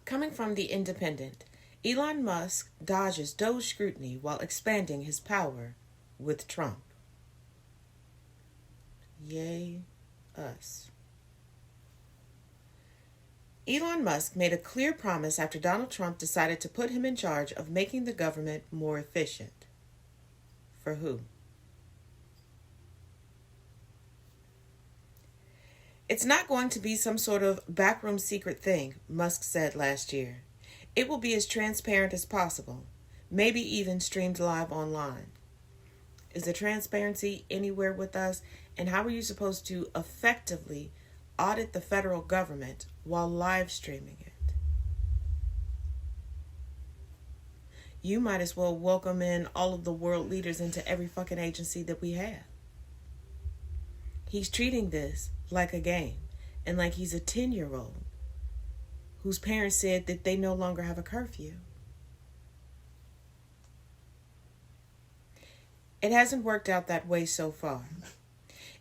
Coming from The Independent, Elon Musk dodges Doge scrutiny while expanding his power with Trump. Yay, us. Elon Musk made a clear promise after Donald Trump decided to put him in charge of making the government more efficient. For who? It's not going to be some sort of backroom secret thing, Musk said last year. It will be as transparent as possible, maybe even streamed live online. Is the transparency anywhere with us? And how are you supposed to effectively audit the federal government while live streaming it? You might as well welcome in all of the world leaders into every fucking agency that we have. He's treating this like a game and like he's a 10-year-old whose parents said that they no longer have a curfew. It hasn't worked out that way so far.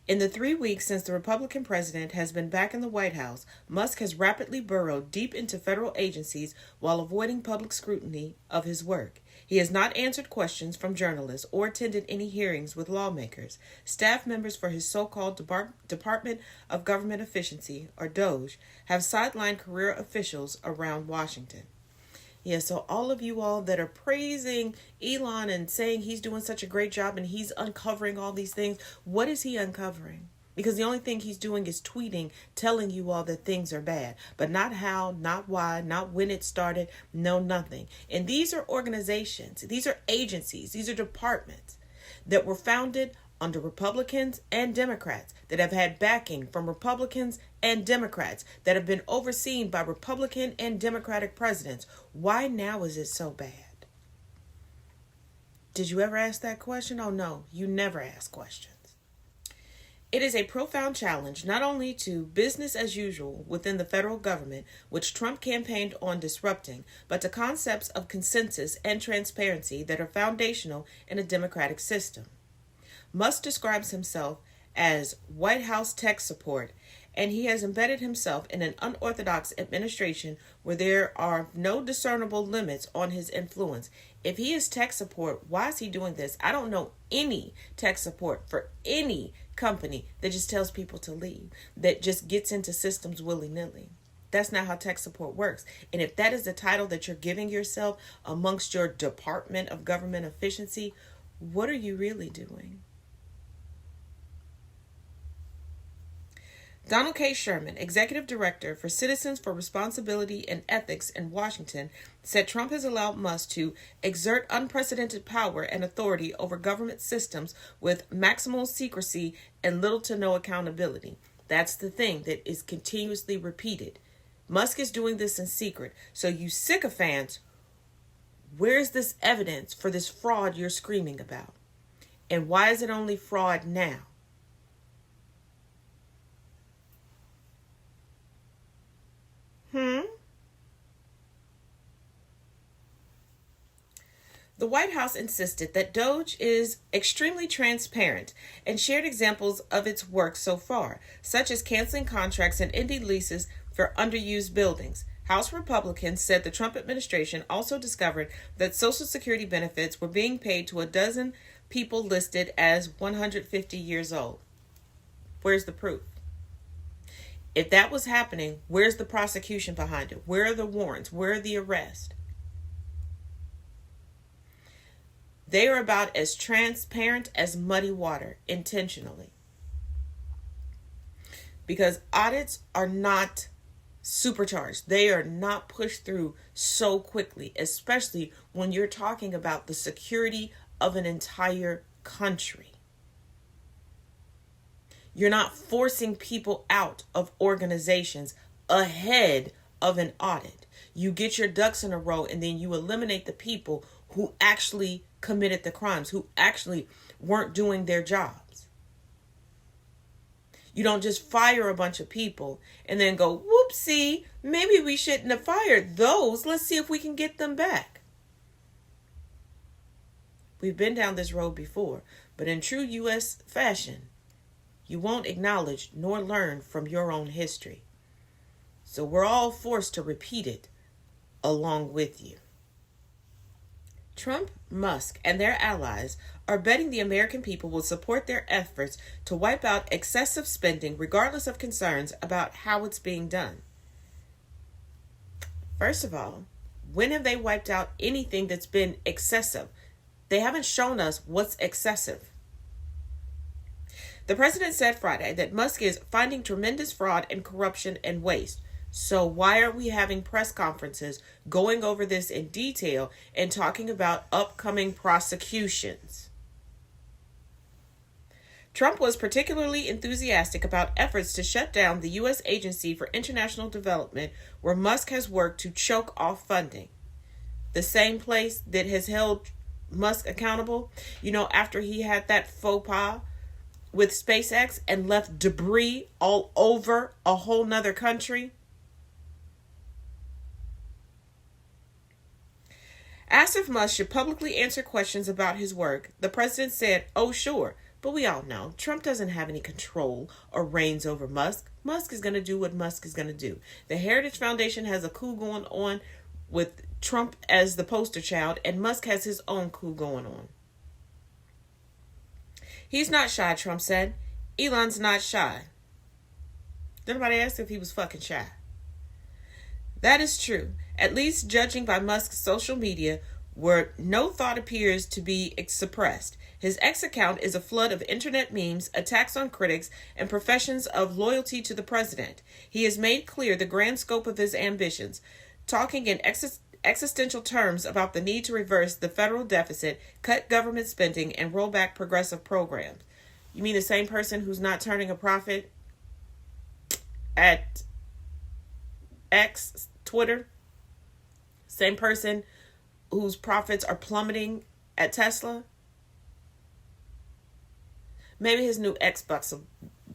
In the 3 weeks since the Republican president has been back in the White House, Musk has rapidly burrowed deep into federal agencies while avoiding public scrutiny of his work. He has not answered questions from journalists or attended any hearings with lawmakers. Staff members for his so-called Department of Government Efficiency, or Doge, have sidelined career officials around Washington. Yeah, so all of you all that are praising Elon and saying he's doing such a great job and he's uncovering all these things, what is he uncovering? Because the only thing he's doing is tweeting, telling you all that things are bad, but not how, not why, not when it started, no, nothing. And these are organizations, these are agencies, these are departments that were founded under Republicans and Democrats, that have had backing from Republicans and Democrats, that have been overseen by Republican and Democratic presidents. Why now is it so bad? Did you ever ask that question? Oh no, you never ask questions. It is a profound challenge not only to business as usual within the federal government, which Trump campaigned on disrupting, but to concepts of consensus and transparency that are foundational in a democratic system. Musk describes himself as White House tech support, and he has embedded himself in an unorthodox administration where there are no discernible limits on his influence. If he is tech support, why is he doing this? I don't know any tech support for any company that just tells people to leave, that just gets into systems willy-nilly. That's not how tech support works. And if that is the title that you're giving yourself amongst your Department of Government Efficiency, what are you really doing? Donald K. Sherman, Executive Director for Citizens for Responsibility and Ethics in Washington, said Trump has allowed Musk to exert unprecedented power and authority over government systems with maximal secrecy and little to no accountability. That's the thing that is continuously repeated. Musk is doing this in secret. So you sycophants, where's this evidence for this fraud you're screaming about? And why is it only fraud now? The White House insisted that Doge is extremely transparent and shared examples of its work so far, such as canceling contracts and ending leases for underused buildings. House Republicans said the Trump administration also discovered that Social Security benefits were being paid to a dozen people listed as 150 years old. Where's the proof? If that was happening, where's the prosecution behind it? Where are the warrants? Where are the arrests? They are about as transparent as muddy water, intentionally. Because audits are not supercharged. They are not pushed through so quickly, especially when you're talking about the security of an entire country. You're not forcing people out of organizations ahead of an audit. You get your ducks in a row and then you eliminate the people who actually committed the crimes, who actually weren't doing their jobs. You don't just fire a bunch of people and then go, whoopsie, maybe we shouldn't have fired those. Let's see if we can get them back. We've been down this road before, but in true U.S. fashion, you won't acknowledge nor learn from your own history. So we're all forced to repeat it along with you. Trump, Musk, and their allies are betting the American people will support their efforts to wipe out excessive spending regardless of concerns about how it's being done. First of all, when have they wiped out anything that's been excessive? They haven't shown us what's excessive. The president said Friday that Musk is finding tremendous fraud and corruption and waste. So why are we having press conferences going over this in detail and talking about upcoming prosecutions? Trump was particularly enthusiastic about efforts to shut down the U.S. Agency for International Development, where Musk has worked to choke off funding. The same place that has held Musk accountable, after he had that faux pas with SpaceX and left debris all over a whole nother country. Asked if Musk should publicly answer questions about his work, the president said, "Oh, sure, but we all know Trump doesn't have any control or reins over Musk. Musk is going to do what Musk is going to do. The Heritage Foundation has a coup going on with Trump as the poster child, and Musk has his own coup going on." He's not shy, Trump said. Elon's not shy. Nobody asked if he was fucking shy. That is true, at least judging by Musk's social media, where no thought appears to be suppressed. His X account is a flood of internet memes, attacks on critics, and professions of loyalty to the president. He has made clear the grand scope of his ambitions, talking in existential terms about the need to reverse the federal deficit, cut government spending, and roll back progressive programs. You mean the same person who's not turning a profit at X, Twitter? Same person whose profits are plummeting at Tesla? Maybe his new Xbox will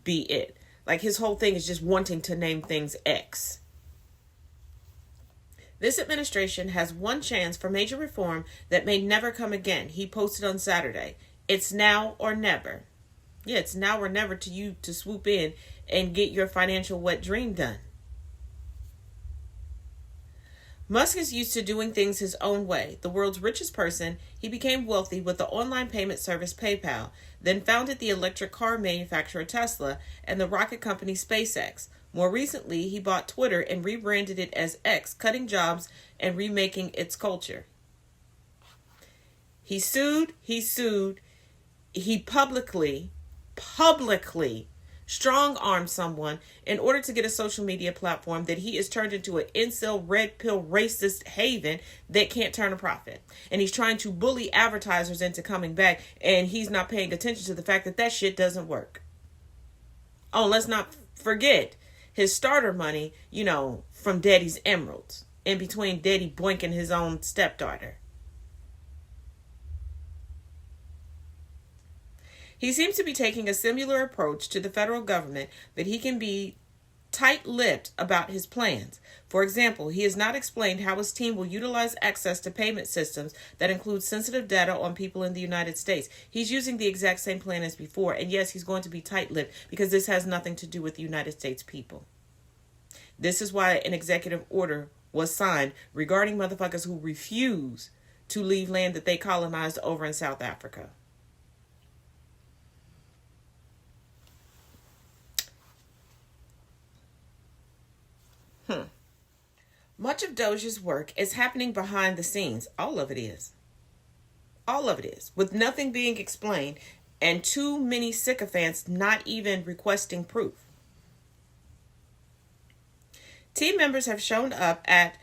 be it. Like, his whole thing is just wanting to name things X. This administration has one chance for major reform that may never come again, he posted on Saturday. It's now or never. Yeah, it's now or never to you to swoop in and get your financial wet dream done. Musk is used to doing things his own way. The world's richest person, he became wealthy with the online payment service PayPal, then founded the electric car manufacturer Tesla and the rocket company SpaceX. More recently, he bought Twitter and rebranded it as X, cutting jobs and remaking its culture. He publicly strong-armed someone in order to get a social media platform that he has turned into an incel, red pill, racist haven that can't turn a profit. And he's trying to bully advertisers into coming back, and he's not paying attention to the fact that shit doesn't work. Oh, let's not forget his starter money, from Daddy's Emeralds, in between Daddy boinking his own stepdaughter. He seems to be taking a similar approach to the federal government, but he can be tight-lipped about his plans. For example, he has not explained how his team will utilize access to payment systems that include sensitive data on people in the United States. He's using the exact same plan as before, and yes, he's going to be tight-lipped because this has nothing to do with the United States people. This is why an executive order was signed regarding motherfuckers who refuse to leave land that they colonized over in South Africa. Much of Doge's work is happening behind the scenes. All of it is. With nothing being explained and too many sycophants not even requesting proof. Team members have shown up at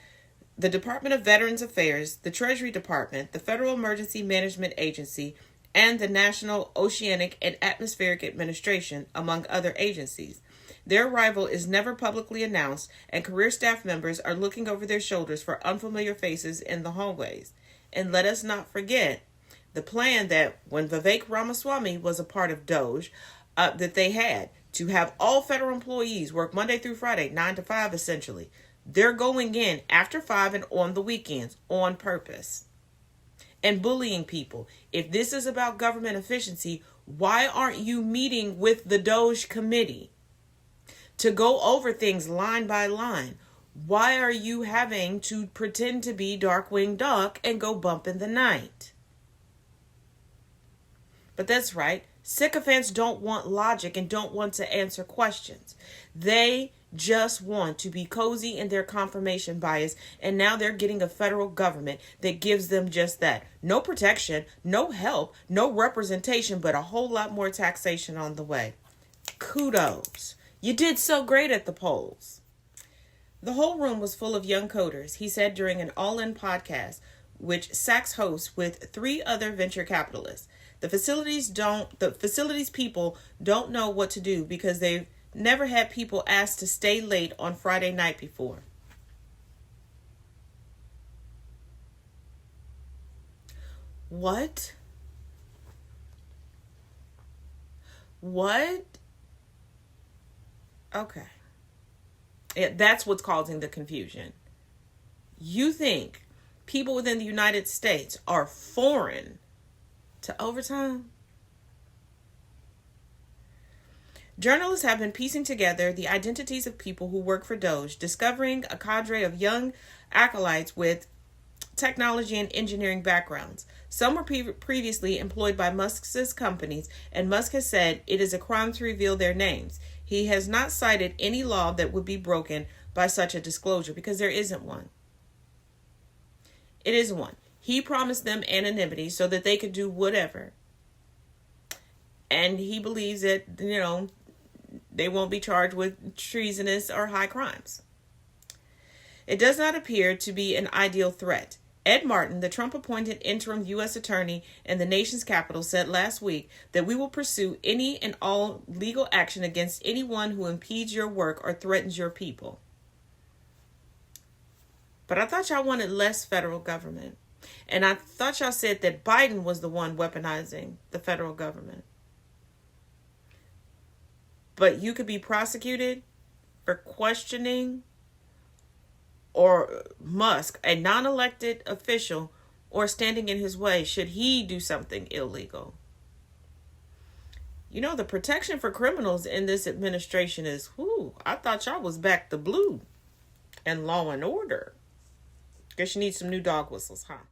the Department of Veterans Affairs, the Treasury Department, the Federal Emergency Management Agency, and the National Oceanic and Atmospheric Administration, among other agencies. Their arrival is never publicly announced, and career staff members are looking over their shoulders for unfamiliar faces in the hallways. And let us not forget the plan that when Vivek Ramaswamy was a part of Doge, that they had to have all federal employees work Monday through Friday, 9 to 5 essentially. They're going in after 5 and on the weekends on purpose. And bullying people. If this is about government efficiency, why aren't you meeting with the Doge committee to go over things line by line? Why are you having to pretend to be Darkwing Duck and go bump in the night? But that's right. Sycophants don't want logic and don't want to answer questions. They just want to be cozy in their confirmation bias, and now they're getting a federal government that gives them just that. No protection, no help, no representation, but a whole lot more taxation on the way. Kudos. You did so great at the polls. The whole room was full of young coders, he said during an all-in podcast, which Sachs hosts with 3 other venture capitalists. The facilities people don't know what to do because they've never had people asked to stay late on Friday night before. What? What? Okay. That's what's causing the confusion. You think people within the United States are foreign to overtime? Journalists have been piecing together the identities of people who work for Doge, discovering a cadre of young acolytes with technology and engineering backgrounds. Some were previously employed by Musk's companies, and Musk has said it is a crime to reveal their names. He has not cited any law that would be broken by such a disclosure because there isn't one. It isn't one. He promised them anonymity so that they could do whatever. And he believes that, they won't be charged with treasonous or high crimes. It does not appear to be an ideal threat. Ed Martin, the Trump-appointed interim U.S. attorney in the nation's capital, said last week that we will pursue any and all legal action against anyone who impedes your work or threatens your people. But I thought y'all wanted less federal government. And I thought y'all said that Biden was the one weaponizing the federal government. But you could be prosecuted for questioning or Musk, a non-elected official, or standing in his way should he do something illegal. The protection for criminals in this administration is, I thought y'all was back to blue and law and order. Guess you need some new dog whistles, huh?